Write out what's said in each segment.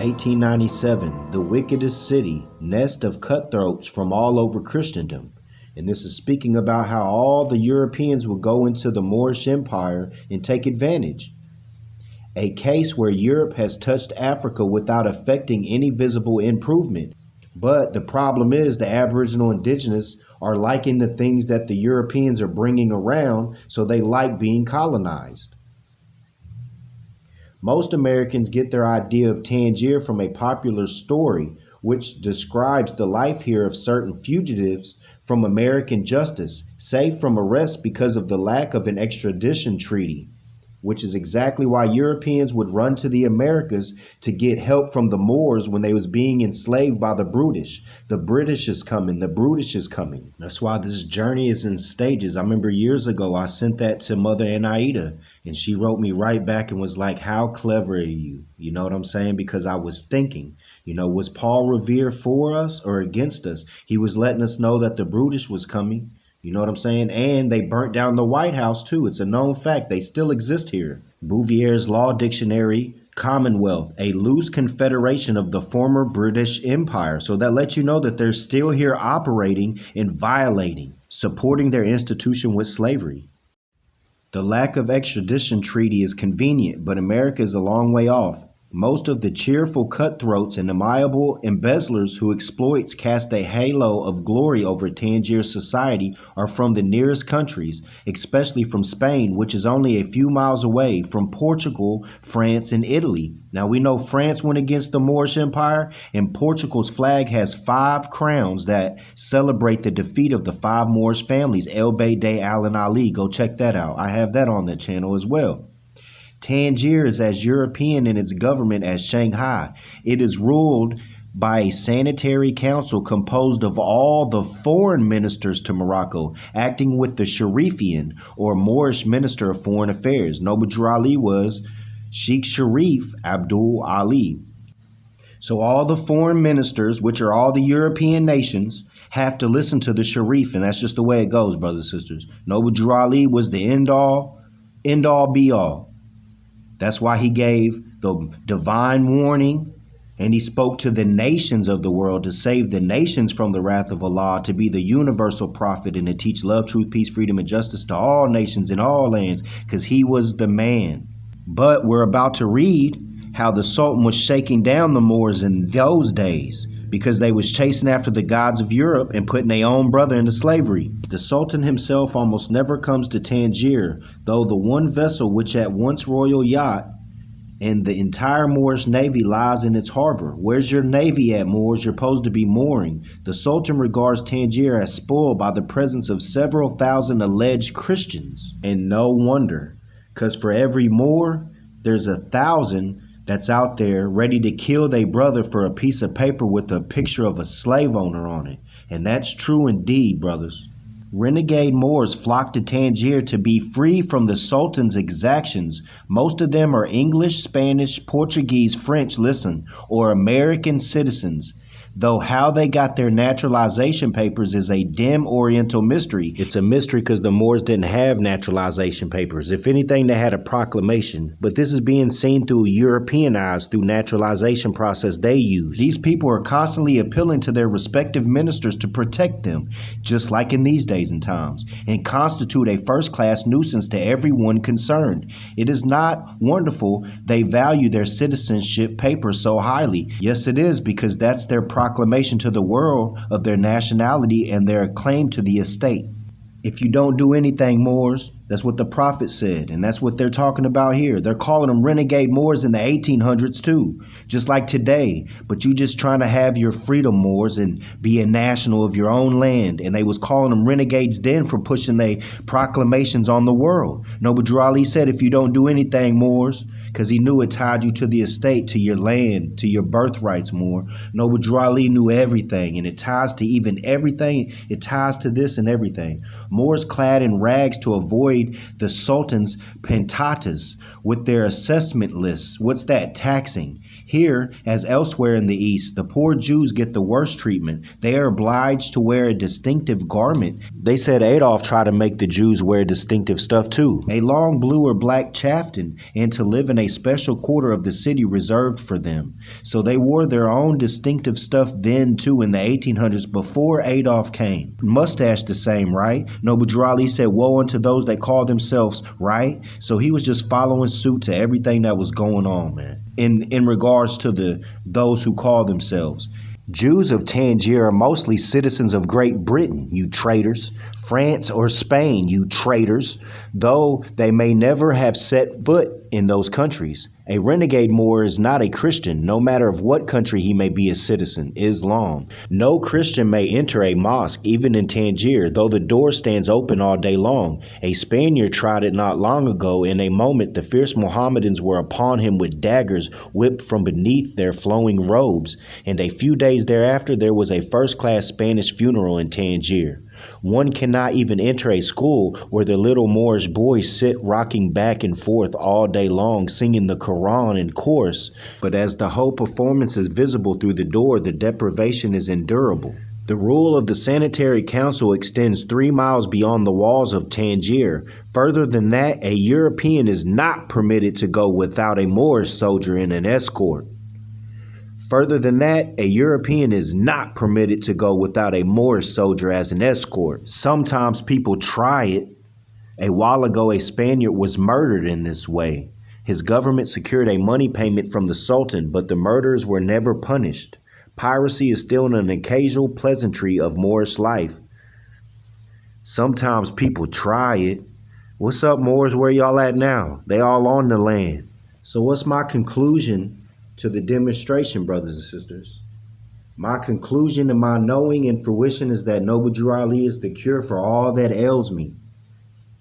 1897, the wickedest city, nest of cutthroats from all over Christendom. And this is speaking about how all the Europeans would go into the Moorish Empire and take advantage. A case where Europe has touched Africa without affecting any visible improvement. But the problem is the Aboriginal indigenous are liking the things that the Europeans are bringing around, so they like being colonized. Most Americans get their idea of Tangier from a popular story which describes the life here of certain fugitives from American justice, safe from arrest because of the lack of an extradition treaty, which is exactly why Europeans would run to the Americas to get help from the Moors when they was being enslaved by the British. The British is coming, the British is coming. That's why this journey is in stages. I remember years ago, I sent that to Mother Anaida, and she wrote me right back and was like, how clever are you? You know what I'm saying? Because I was thinking, was Paul Revere for us or against us? He was letting us know that the British was coming. You know what I'm saying? And they burnt down the White House too. It's a known fact. They still exist here. Bouvier's Law Dictionary, Commonwealth, a loose confederation of the former British Empire. So that lets you know that they're still here operating and violating, supporting their institution with slavery. The lack of extradition treaty is convenient, but America is a long way off. Most of the cheerful cutthroats and amiable embezzlers who exploits cast a halo of glory over Tangier society are from the nearest countries, especially from Spain, which is only a few miles away, from Portugal, France, and Italy. Now we know France went against the Moorish Empire, and Portugal's flag has 5 crowns that celebrate the defeat of the 5 Moorish families, El Beideh, Al, and Ali. Go check that out. I have that on the channel as well. Tangier is as European in its government as Shanghai. It is ruled by a sanitary council composed of all the foreign ministers to Morocco, acting with the Shareefian, or Moorish Minister of Foreign Affairs. Noble Ali was Sheikh Sharif Abdul Ali. So all the foreign ministers, which are all the European nations, have to listen to the Sharif, and that's just the way it goes, brothers and sisters. Noble Ali was the end all, be all. That's why he gave the divine warning, and he spoke to the nations of the world to save the nations from the wrath of Allah, to be the universal prophet and to teach love, truth, peace, freedom, and justice to all nations in all lands, because he was the man. But we're about to read how the Sultan was shaking down the Moors in those days, because they was chasing after the gods of Europe and putting their own brother into slavery. The Sultan himself almost never comes to Tangier, though the one vessel which at once royal yacht and the entire Moorish navy lies in its harbor. Where's your navy at, Moors? You're supposed to be mooring. The Sultan regards Tangier as spoiled by the presence of several thousand alleged Christians. And no wonder, because for every Moor, there's 1,000 that's out there ready to kill their brother for a piece of paper with a picture of a slave owner on it. And that's true indeed, brothers. Renegade Moors flock to Tangier to be free from the Sultan's exactions. Most of them are English, Spanish, Portuguese, French, or American citizens. Though how they got their naturalization papers is a dim Oriental mystery. It's a mystery because the Moors didn't have naturalization papers. If anything, they had a proclamation. But this is being seen through European eyes, through naturalization process they use. These people are constantly appealing to their respective ministers to protect them, just like in these days and times, and constitute a first-class nuisance to everyone concerned. It is not wonderful they value their citizenship papers so highly. Yes, it is, because that's their proclamation to the world of their nationality and their claim to the estate. If you don't do anything, Moors, that's what the prophet said, and that's what they're talking about here. They're calling them renegade Moors in the 1800s too, just like today. But you just trying to have your freedom, Moors, and be a national of your own land. And they was calling them renegades then for pushing their proclamations on the world. Noble Ali said, if you don't do anything, Moors, because he knew it tied you to the estate, to your land, to your birthrights, Moor. Noble Ali knew everything, and it ties to even everything. It ties to this and everything. Moors clad in rags to avoid the Sultan's pentatas with their assessment lists. What's that? Taxing. Here, as elsewhere in the East, the poor Jews get the worst treatment. They are obliged to wear a distinctive garment. They said Adolf tried to make the Jews wear distinctive stuff too. A long blue or black chaftan, and to live in a special quarter of the city reserved for them. So they wore their own distinctive stuff then too in the 1800s before Adolf came. Mustache the same, right? Noble Drew Ali said, woe unto those that call themselves, right? So he was just following suit to everything that was going on, man. In regards to those who call themselves. Jews of Tangier are mostly citizens of Great Britain, you traitors. France or Spain, you traitors, though they may never have set foot in those countries. A renegade Moor is not a Christian, no matter of what country he may be a citizen, Islam. No Christian may enter a mosque, even in Tangier, though the door stands open all day long. A Spaniard tried it not long ago. In a moment, the fierce Mohammedans were upon him with daggers whipped from beneath their flowing robes, and a few days thereafter there was a first-class Spanish funeral in Tangier. One cannot even enter a school where the little Moorish boys sit rocking back and forth all day long, singing the Quran in chorus. But as the whole performance is visible through the door, the deprivation is endurable. The rule of the Sanitary Council extends 3 miles beyond the walls of Tangier. Further than that, a European is not permitted to go without a Moorish soldier in an escort. Further than that, a European is not permitted to go without a Moorish soldier as an escort. Sometimes people try it. A while ago, a Spaniard was murdered in this way. His government secured a money payment from the Sultan, but the murderers were never punished. Piracy is still an occasional pleasantry of Moorish life. Sometimes people try it. What's up, Moors? Where y'all at now? They all on the land. So what's my conclusion to the demonstration, brothers and sisters? My conclusion and my knowing and fruition is that Noble Drew Ali is the cure for all that ails me.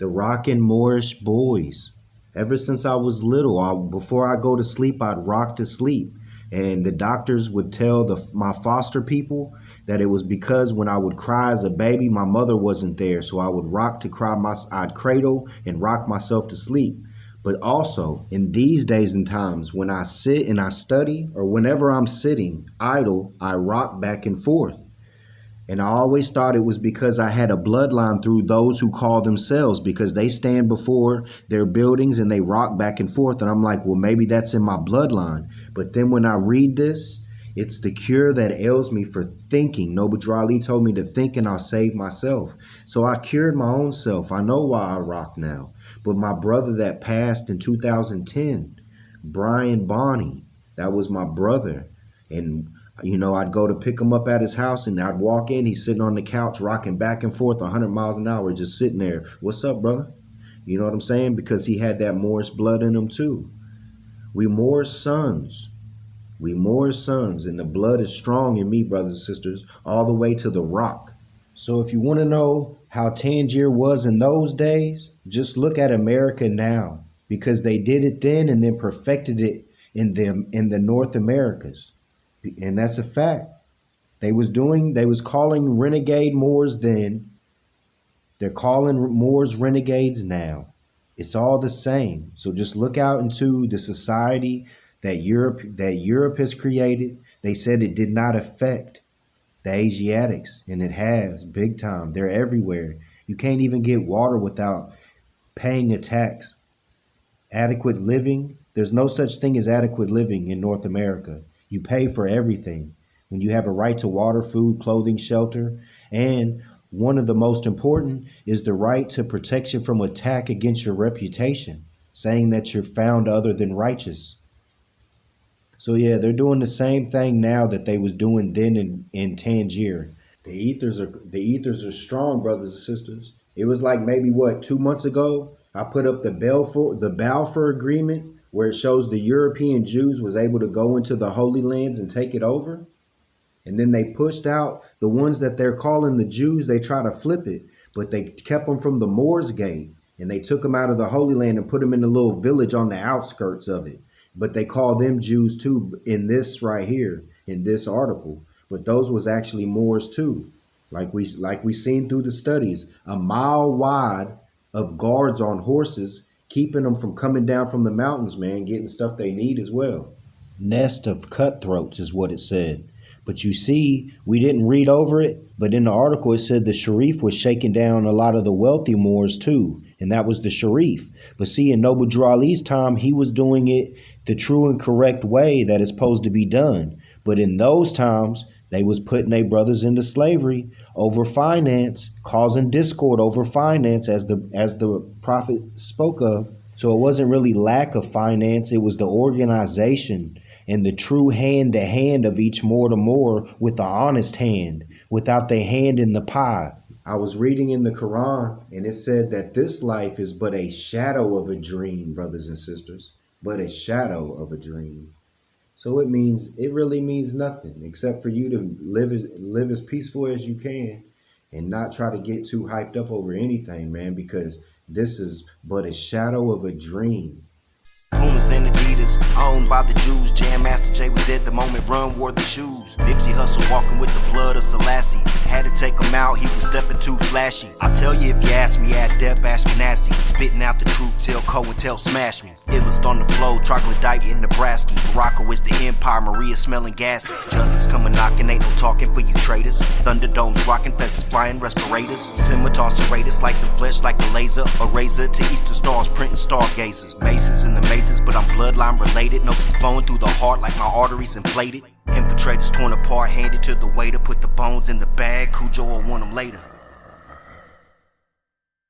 The rockin' Moorish boys. Ever since I was little, before I go to sleep, I'd rock to sleep. And the doctors would tell my foster people that it was because when I would cry as a baby, my mother wasn't there. So I would rock to cry, I'd cradle and rock myself to sleep. But also, in these days and times, when I sit and I study, or whenever I'm sitting idle, I rock back and forth. And I always thought it was because I had a bloodline through those who call themselves, because they stand before their buildings and they rock back and forth. And I'm like, well, maybe that's in my bloodline. But then when I read this, it's the cure that ails me for thinking. Noble Drew Ali told me to think and I'll save myself. So I cured my own self. I know why I rock now. But my brother that passed in 2010, Brian Bonney, that was my brother. And, you know, I'd go to pick him up at his house and I'd walk in. He's sitting on the couch, rocking back and forth 100 miles an hour, just sitting there. What's up, brother? You know what I'm saying? Because he had that Moorish blood in him too. We Moorish sons. We Moorish sons. And the blood is strong in me, brothers and sisters, all the way to the rock. So if you want to know how Tangier was in those days, just look at America now, because they did it then and then perfected it in the North Americas. And that's a fact. They was calling renegade Moors then. They're calling Moors renegades now. It's all the same. So just look out into the society that Europe has created. They said it did not affect the Asiatics, and it has, big time. They're everywhere. You can't even get water without paying a tax. Adequate living, there's no such thing as adequate living in North America. You pay for everything. When you have a right to water, food, clothing, shelter, and one of the most important is the right to protection from attack against your reputation, saying that you're found other than righteous. So yeah, they're doing the same thing now that they was doing then in Tangier. The ethers are strong, brothers and sisters. It was like maybe 2 months ago, I put up the Balfour Agreement, where it shows the European Jews was able to go into the Holy Lands and take it over. And then they pushed out the ones that they're calling the Jews. They try to flip it, but they kept them from the Moors Gate, and they took them out of the Holy Land and put them in a little village on the outskirts of it. But they call them Jews too in this right here, in this article. But those was actually Moors too. Like we seen through the studies, a mile wide of guards on horses, keeping them from coming down from the mountains, man, getting stuff they need as well. nest of cutthroats is what it said. But you see, we didn't read over it, but in the article it said the Sharif was shaking down a lot of the wealthy Moors too, and that was the Sharif. But see, in Noble Drew Ali's time, he was doing it the true and correct way that is supposed to be done. But in those times, they was putting their brothers into slavery over finance, causing discord over finance, as the prophet spoke of. So it wasn't really lack of finance, it was the organization and the true hand-to-hand of each Moor to Moor with the honest hand, without their hand in the pie. I was reading in the Quran, and it said that this life is but a shadow of a dream, brothers and sisters, but a shadow of a dream. So it really means nothing except for you to live as peaceful as you can and not try to get too hyped up over anything, man, because this is but a shadow of a dream. Pumas and Adidas, owned by the Jews. Jam Master Jay was dead the moment Run wore the shoes. Nipsey Hussle walking with the blood of Selassie. Had to take him out, he was stepping too flashy. I tell you if you ask me, Adep Ashkenazi, spitting out the truth till Cohen smash me. Illest on the flow, troglodyte in Nebraska. Morocco is the empire, Maria smelling gassy. Justice coming knocking, ain't no talking for you traitors. Thunderdomes rocking, fences flying, respirators. Scimitar serrated, slicing flesh like a laser. A razor to eastern stars, printing stargazers. Maces in the mazes, but I'm bloodline related. Gnosis flowing through the heart like my arteries inflated. Infiltrators torn apart, handed to the waiter. Put the bones in the bag, Cujo will want them later.